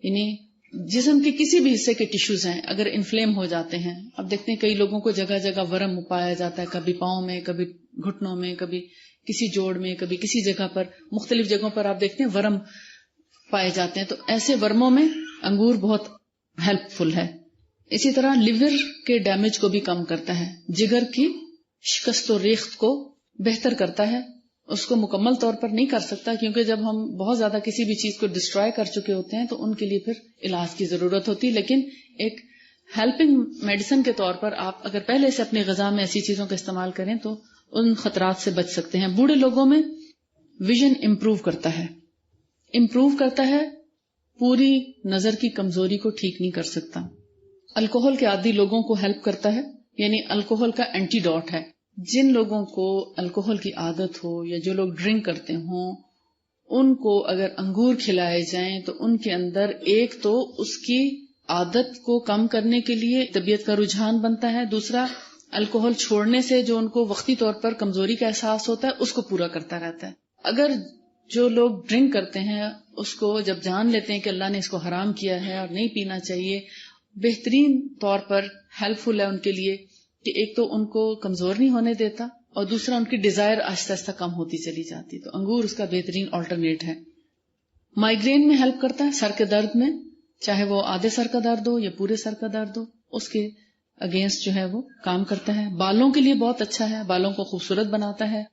B: یعنی جسم کے کسی بھی حصے کے ٹیشوز ہیں اگر انفلیم ہو جاتے ہیں, اب دیکھتے ہیں کئی لوگوں کو جگہ جگہ ورم پایا جاتا ہے, کبھی پاؤں میں, کبھی گھٹنوں میں, کبھی کسی جوڑ میں, کبھی کسی جگہ پر, مختلف جگہوں پر آپ دیکھتے ہیں ورم پائے جاتے ہیں, تو ایسے ورموں میں انگور بہت ہیلپ فل ہے. اسی طرح لیور کے ڈیمیج کو بھی کم کرتا ہے, جگر کی شکست و ریخت کو بہتر کرتا ہے. اس کو مکمل طور پر نہیں کر سکتا کیونکہ جب ہم بہت زیادہ کسی بھی چیز کو ڈسٹرائے کر چکے ہوتے ہیں تو ان کے لیے پھر علاج کی ضرورت ہوتی ہے, لیکن ایک ہیلپنگ میڈیسن کے طور پر آپ اگر پہلے سے اپنی غذا میں ایسی چیزوں کا استعمال کریں تو ان خطرات سے بچ سکتے ہیں. بوڑھے لوگوں میں ویژن امپروو کرتا ہے, پوری نظر کی کمزوری کو ٹھیک نہیں کر سکتا. الکوہل کے عادی لوگوں کو ہیلپ کرتا ہے, یعنی الکوہل کا اینٹی ڈوٹ ہے. جن لوگوں کو الکوہل کی عادت ہو یا جو لوگ ڈرنک کرتے ہوں, ان کو اگر انگور کھلائے جائیں تو ان کے اندر ایک تو اس کی عادت کو کم کرنے کے لیے طبیعت کا رجحان بنتا ہے, دوسرا الکوہل چھوڑنے سے جو ان کو وقتی طور پر کمزوری کا احساس ہوتا ہے اس کو پورا کرتا رہتا ہے. اگر جو لوگ ڈرنک کرتے ہیں اس کو جب جان لیتے ہیں کہ اللہ نے اس کو حرام کیا ہے اور نہیں پینا چاہیے, بہترین طور پر ہیلپ فل ہے ان کے لیے کہ ایک تو ان کو کمزور نہیں ہونے دیتا اور دوسرا ان کی ڈیزائر آہستہ آہستہ کم ہوتی چلی جاتی. تو انگور اس کا بہترین آلٹرنیٹ ہے. مائیگرین میں ہیلپ کرتا ہے, سر کے درد میں, چاہے وہ آدھے سر کا درد ہو یا پورے سر کا درد ہو, اس کے اگینسٹ جو ہے وہ کام کرتا ہے. بالوں کے لیے بہت اچھا ہے, بالوں کو خوبصورت بناتا ہے,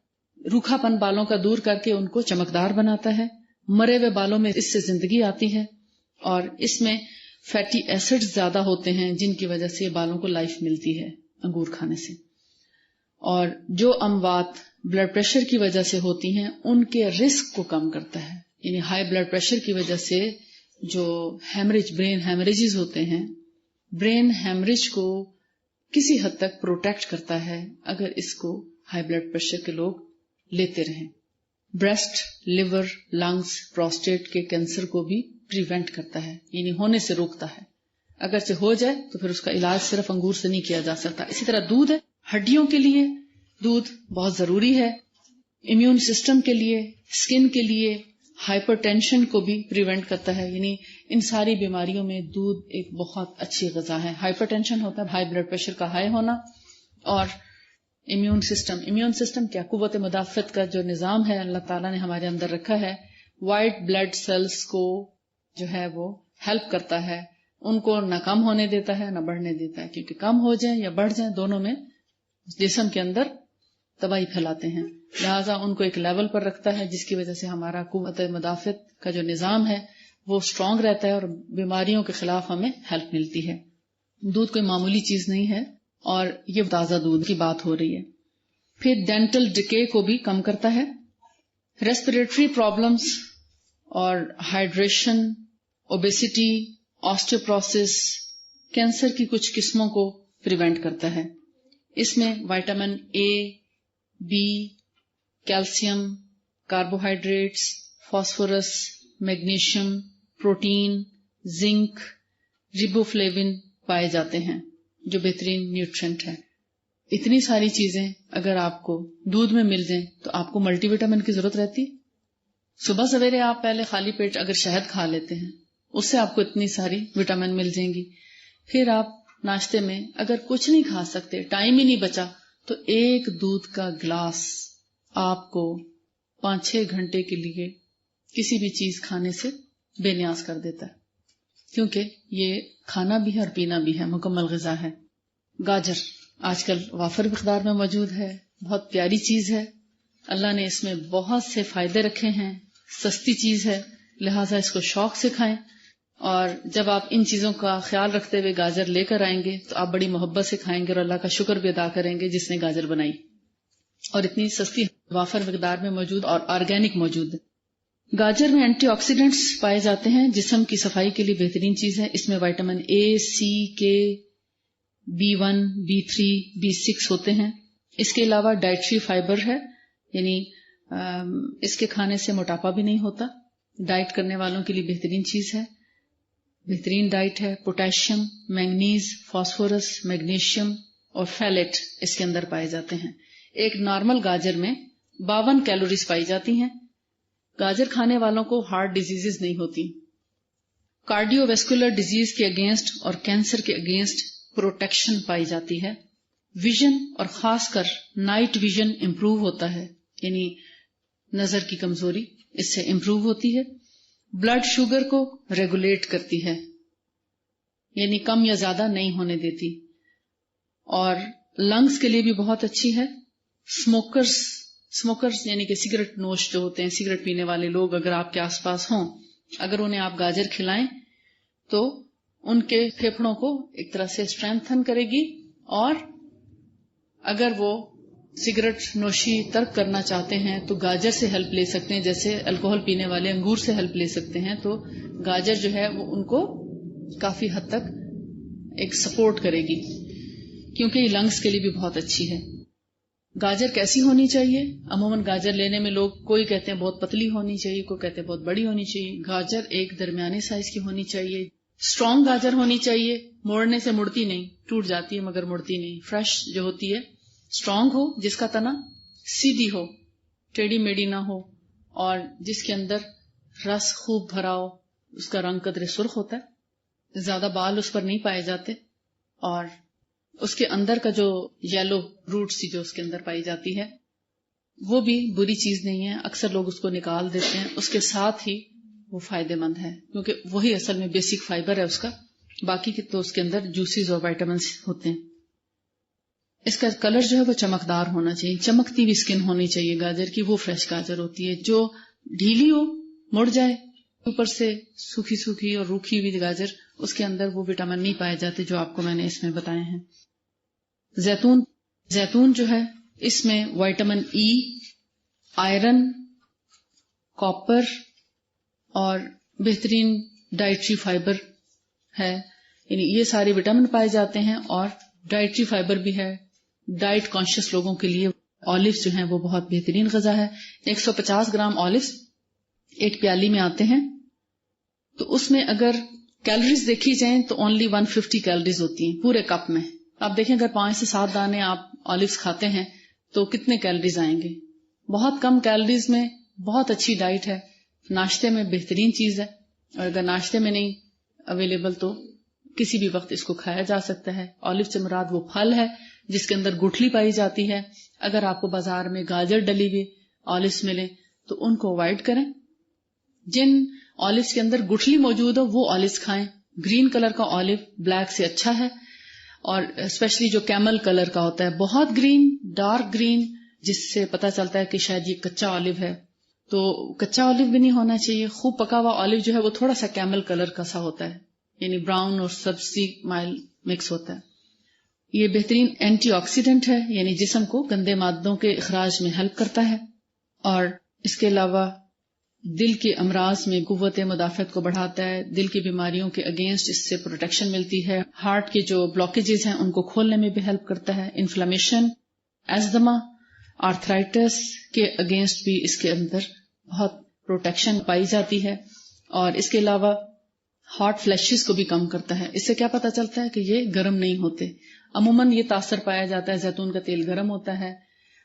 B: روکھا پن بالوں کا دور کر کے ان کو چمکدار بناتا ہے. مرے ہوئے بالوں میں اس سے زندگی آتی ہے اور اس میں فیٹی ایسڈ زیادہ ہوتے ہیں جن کی وجہ سے بالوں کو لائف ملتی ہے انگور کھانے سے. اور جو اموات بلڈ پریشر کی وجہ سے ہوتی ہیں ان کے رسک کو کم کرتا ہے, یعنی ہائی بلڈ پریشر کی وجہ سے جو ہیمریج, برین ہیمریجز ہوتے ہیں, برین ہیمریج کو کسی حد تک پروٹیکٹ کرتا ہے اگر اس کو ہائی بلڈ پریشر کے لوگ لیتے رہیں. بریسٹ, لیور, لنگز, پروسٹیٹ کے کینسر کو بھی پریونٹ کرتا ہے, یعنی ہونے سے روکتا ہے. اگرچہ ہو جائے تو پھر اس کا علاج صرف انگور سے نہیں کیا جا سکتا. اسی طرح دودھ ہے, ہڈیوں کے لیے دودھ بہت ضروری ہے, امیون سسٹم کے لیے, اسکن کے لیے, ہائپر ٹینشن کو بھی پریونٹ کرتا ہے, یعنی ان ساری بیماریوں میں دودھ ایک بہت اچھی غذا ہے. ہائپر ٹینشن ہوتا ہے ہائی بلڈ پریشر کا ہائی ہونا, اور امیون سسٹم کیا, قوت مدافعت کا جو نظام ہے اللہ تعالیٰ نے ہمارے اندر رکھا ہے, وائٹ بلڈ سیلز کو جو ہے وہ ہیلپ کرتا ہے, ان کو نہ کم ہونے دیتا ہے نہ بڑھنے دیتا ہے, کیونکہ کم ہو جائیں یا بڑھ جائیں دونوں میں جسم کے اندر تباہی پھیلاتے ہیں. لہٰذا ان کو ایک لیول پر رکھتا ہے جس کی وجہ سے ہمارا قوت مدافعت کا جو نظام ہے وہ اسٹرانگ رہتا ہے اور بیماریوں کے خلاف ہمیں ہیلپ ملتی ہے. دودھ کوئی معمولی چیز نہیں ہے اور یہ تازہ دودھ کی بات ہو رہی ہے. پھر ڈینٹل ڈکے کو بھی کم کرتا ہے, ریسپریٹری پرابلمز اور ہائیڈریشن, اوبیسٹی, آسٹیوپروسس, کینسر کی کچھ قسموں کو پریونٹ کرتا ہے. اس میں vitamin A, B, calcium, carbohydrates, phosphorus, magnesium, protein, zinc, riboflavin پائے جاتے ہیں جو بہترین نیوٹرینٹ ہے. اتنی ساری چیزیں اگر آپ کو دودھ میں مل جائیں تو آپ کو ملٹی وٹامن کی ضرورت رہتی. صبح سویرے آپ پہلے خالی پیٹ اگر شہد کھا لیتے ہیں اس سے آپ کو اتنی ساری وٹامن مل جائیں گی. پھر آپ ناشتے میں اگر کچھ نہیں کھا سکتے، ٹائم ہی نہیں بچا، تو ایک دودھ کا گلاس آپ کو 5-6 گھنٹے کے لیے کسی بھی چیز کھانے سے بے نیاز کر دیتا ہے، کیونکہ یہ کھانا بھی ہے اور پینا بھی ہے، مکمل غذا ہے۔ گاجر آج کل وافر مقدار میں موجود ہے، بہت پیاری چیز ہے، اللہ نے اس میں بہت سے فائدے رکھے ہیں، سستی چیز ہے، لہٰذا اس کو شوق سے کھائیں، اور جب آپ ان چیزوں کا خیال رکھتے ہوئے گاجر لے کر آئیں گے تو آپ بڑی محبت سے کھائیں گے اور اللہ کا شکر بھی ادا کریں گے جس نے گاجر بنائی اور اتنی سستی وافر مقدار میں موجود اور آرگینک موجود ہے۔ گاجر میں اینٹی آکسیڈنٹس پائے جاتے ہیں، جسم کی صفائی کے لیے بہترین چیز ہے، اس میں وائٹامن اے، سی، کے، B1، B3، B6 ہوتے ہیں۔ اس کے علاوہ ڈائٹری فائبر ہے، یعنی اس کے کھانے سے موٹاپا بھی نہیں ہوتا، ڈائٹ کرنے والوں کے لیے بہترین چیز ہے، بہترین ڈائٹ ہے۔ پوٹاشیم، مینگنیز، فاسفورس، میگنیشیم اور فیلیٹ اس کے اندر پائے جاتے ہیں۔ ایک نارمل گاجر میں 52 کیلوریز پائی جاتی ہیں۔ گاجر کھانے والوں کو ہارٹ ڈیزیزز نہیں ہوتی۔ کارڈیو ویسکولر ڈیزیز کے اگینسٹ اور کینسر کے اگینسٹ پروٹیکشن پائی جاتی ہے۔ ویژن اور خاص کر نائٹ ویژن امپروو ہوتا ہے، یعنی نظر کی کمزوری اس سے امپروو ہوتی ہے۔ بلڈ شوگر کو ریگولیٹ کرتی ہے، یعنی کم یا زیادہ نہیں ہونے دیتی، اور لنگز کے لیے بھی بہت اچھی ہے۔ اسموکرز یعنی کہ سگریٹ نوش جو ہوتے ہیں، سگریٹ پینے والے لوگ اگر آپ کے آس پاس ہوں، اگر انہیں آپ گاجر کھلائیں تو ان کے پھیپھڑوں کو ایک طرح سے اسٹرینتھن کرے گی، اور اگر وہ سگریٹ نوشی ترک کرنا چاہتے ہیں تو گاجر سے ہیلپ لے سکتے ہیں، جیسے الکوہل پینے والے انگور سے ہیلپ لے سکتے ہیں، تو گاجر جو ہے وہ ان کو کافی حد تک ایک سپورٹ کرے گی، کیونکہ یہ لنگز کے لیے بھی بہت اچھی ہے۔ گاجر کیسی ہونی چاہیے؟ عموماً گاجر لینے میں لوگ کوئی کہتے ہیں بہت پتلی ہونی چاہیے، کوئی کہتے ہیں بہت بڑی ہونی چاہیے۔ گاجر ایک درمیانی سائز کی ہونی چاہیے، اسٹرانگ گاجر ہونی چاہیے، موڑنے سے مڑتی نہیں، ٹوٹ جاتی ہے مگر مڑتی نہیں، فریش جو ہوتی ہے، اسٹرانگ ہو، جس کا تنا سیدھی ہو، ٹیڑھی میڑھی نہ ہو، اور جس کے اندر رس خوب بھرا ہو، اس کا رنگ قدرے سرخ ہوتا ہے، زیادہ بال اس پر نہیں پائے جاتے، اور اس کے اندر کا جو یلو روٹ سی جو اس کے اندر پائی جاتی ہے وہ بھی بری چیز نہیں ہے، اکثر لوگ اس کو نکال دیتے ہیں، اس کے ساتھ ہی وہ فائدہ مند ہے، کیونکہ وہی اصل میں بیسک فائبر ہے اس کا، باقی کے تو اس کے اندر جوسیز اور وائٹامنس ہوتے ہیں۔ اس کا کلر جو ہے وہ چمکدار ہونا چاہیے، چمکتی ہوئی اسکن ہونی چاہیے گاجر کی، وہ فریش گاجر ہوتی ہے۔ جو ڈھیلی ہو، مڑ جائے، اوپر سے سوکھی سوکھی اور روکھی ہوئی گاجر، اس کے اندر وہ وٹامن نہیں پائے جاتے جو آپ کو میں نے اس میں بتائے ہیں۔ زیتون جو ہے اس میں وائٹامن ای، آئرن، کاپر اور بہترین ڈائٹری فائبر ہے، یعنی یہ سارے وٹامن پائے جاتے ہیں، اور ڈائٹری فائبر بھی ہے۔ ڈائٹ کانشیس لوگوں کے لیے آلیوز جو ہیں وہ بہت بہترین غذا ہے۔ 150 گرام آلیوز ایک پیالی میں آتے ہیں، تو اس میں اگر کیلوریز دیکھی جائیں تو اونلی 150 کیلوریز ہوتی ہیں پورے کپ میں۔ آپ دیکھیں اگر 5 سے 7 دانے آپ آلیوز کھاتے ہیں تو کتنے کیلوریز آئیں گے؟ بہت کم کیلوریز میں بہت اچھی ڈائٹ ہے، ناشتے میں بہترین چیز ہے، اور اگر ناشتے میں نہیں اویلیبل تو کسی بھی وقت اس کو کھایا جا سکتا ہے۔ آلیو سے مراد وہ پھل ہے جس کے اندر گٹھلی پائی جاتی ہے۔ اگر آپ کو بازار میں گاجر ڈلی ہوئی آلیوز ملیں تو ان کو اوائڈ کریں، جن آلیوز کے اندر گٹھلی موجود ہو وہ آلیوز کھائیں۔ گرین کلر کا آلیو بلیک سے اچھا ہے، اور اسپیشلی جو کیمل کلر کا ہوتا ہے، بہت گرین، ڈارک گرین، جس سے پتہ چلتا ہے کہ شاید یہ کچا آلیو ہے، تو کچا آلیو بھی نہیں ہونا چاہیے۔ خوب پکا ہوا آلیو جو ہے وہ تھوڑا سا کیمل کلر کا سا ہوتا ہے، یعنی براؤن اور سبزی مائل مکس ہوتا ہے۔ یہ بہترین اینٹی آکسیڈنٹ ہے، یعنی جسم کو گندے مادوں کے اخراج میں ہیلپ کرتا ہے، اور اس کے علاوہ دل کے امراض میں قوت مدافعت کو بڑھاتا ہے، دل کی بیماریوں کے اگینسٹ اس سے پروٹیکشن ملتی ہے، ہارٹ کے جو بلاکیجز ہیں ان کو کھولنے میں بھی ہیلپ کرتا ہے، انفلیمیشن، ایزدما، آرتھرائٹس کے اگینسٹ بھی اس کے اندر بہت پروٹیکشن پائی جاتی ہے، اور اس کے علاوہ ہارٹ فلیشز کو بھی کم کرتا ہے۔ اس سے کیا پتہ چلتا ہے کہ یہ گرم نہیں ہوتے۔ عموماً یہ تاثر پایا جاتا ہے زیتون کا تیل گرم ہوتا ہے،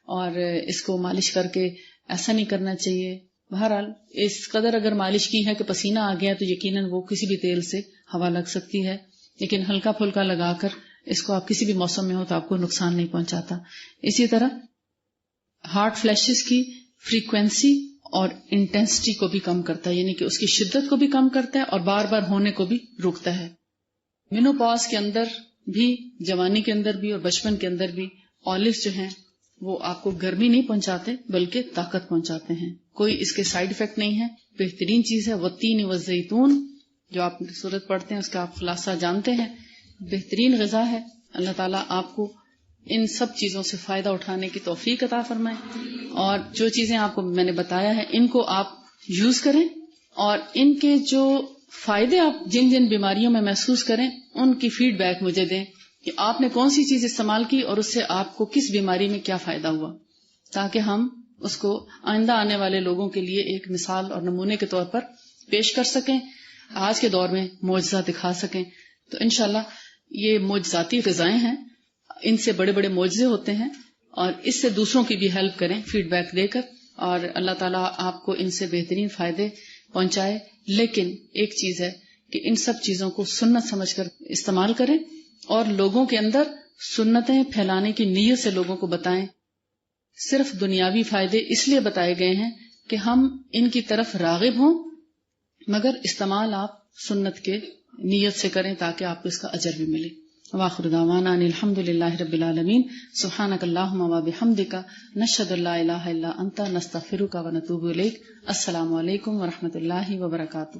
B: اور اس کو مالش کر کے ایسا نہیں کرنا چاہیے۔ بہرحال اس قدر اگر مالش کی ہے کہ پسینہ آ گیا تو یقیناً وہ کسی بھی تیل سے ہوا لگ سکتی ہے، لیکن ہلکا پھلکا لگا کر اس کو آپ کسی بھی موسم میں ہو تو آپ کو نقصان نہیں پہنچاتا. اسی طرح ہارٹ فلیشز کی فریکوینسی اور انٹینسٹی کو بھی کم کرتا ہے، یعنی کہ اس کی شدت کو بھی کم کرتا ہے اور بار بار ہونے کو بھی روکتا ہے. مینوپاز کے اندر بھی، جوانی کے اندر بھی اور بچپن کے اندر بھی آلوز جو ہیں وہ آپ کو گرمی نہیں پہنچاتے بلکہ طاقت پہنچاتے ہیں. کوئی اس کے سائیڈ افیکٹ نہیں ہے، بہترین چیز ہے. والتین والزیتون جو آپ سورت پڑھتے ہیں اس کا آپ خلاصہ جانتے ہیں، بہترین غذا ہے. اللہ تعالیٰ آپ کو ان سب چیزوں سے فائدہ اٹھانے کی توفیق عطا فرمائے، اور جو چیزیں آپ کو میں نے بتایا ہے ان کو آپ یوز کریں، اور ان کے جو فائدے آپ جن جن بیماریوں میں محسوس کریں ان کی فیڈ بیک مجھے دیں کہ آپ نے کون سی چیز استعمال کی اور اس سے آپ کو کس بیماری میں کیا فائدہ ہوا، تاکہ ہم اس کو آئندہ آنے والے لوگوں کے لیے ایک مثال اور نمونے کے طور پر پیش کر سکیں، آج کے دور میں معجزہ دکھا سکیں. تو انشاءاللہ یہ معجزاتی غذائیں ہیں، ان سے بڑے بڑے معجزے ہوتے ہیں، اور اس سے دوسروں کی بھی ہیلپ کریں فیڈ بیک دے کر، اور اللہ تعالیٰ آپ کو ان سے بہترین فائدے پہنچائے. لیکن ایک چیز ہے کہ ان سب چیزوں کو سنت سمجھ کر استعمال کریں اور لوگوں کے اندر سنتیں پھیلانے کی نیت سے لوگوں کو بتائیں. صرف دنیاوی فائدے اس لیے بتائے گئے ہیں کہ ہم ان کی طرف راغب ہوں، مگر استعمال آپ سنت کے نیت سے کریں تاکہ آپ کو اس کا اجر بھی ملے. وآخر دعوانا ان الحمد للہ رب العالمین. سبحانک اللہم وبحمدک، نشہد ان لا الہ الا انت، نستغفرک ونتوب الیک. السلام علیکم ورحمۃ اللہ وبرکاتہ.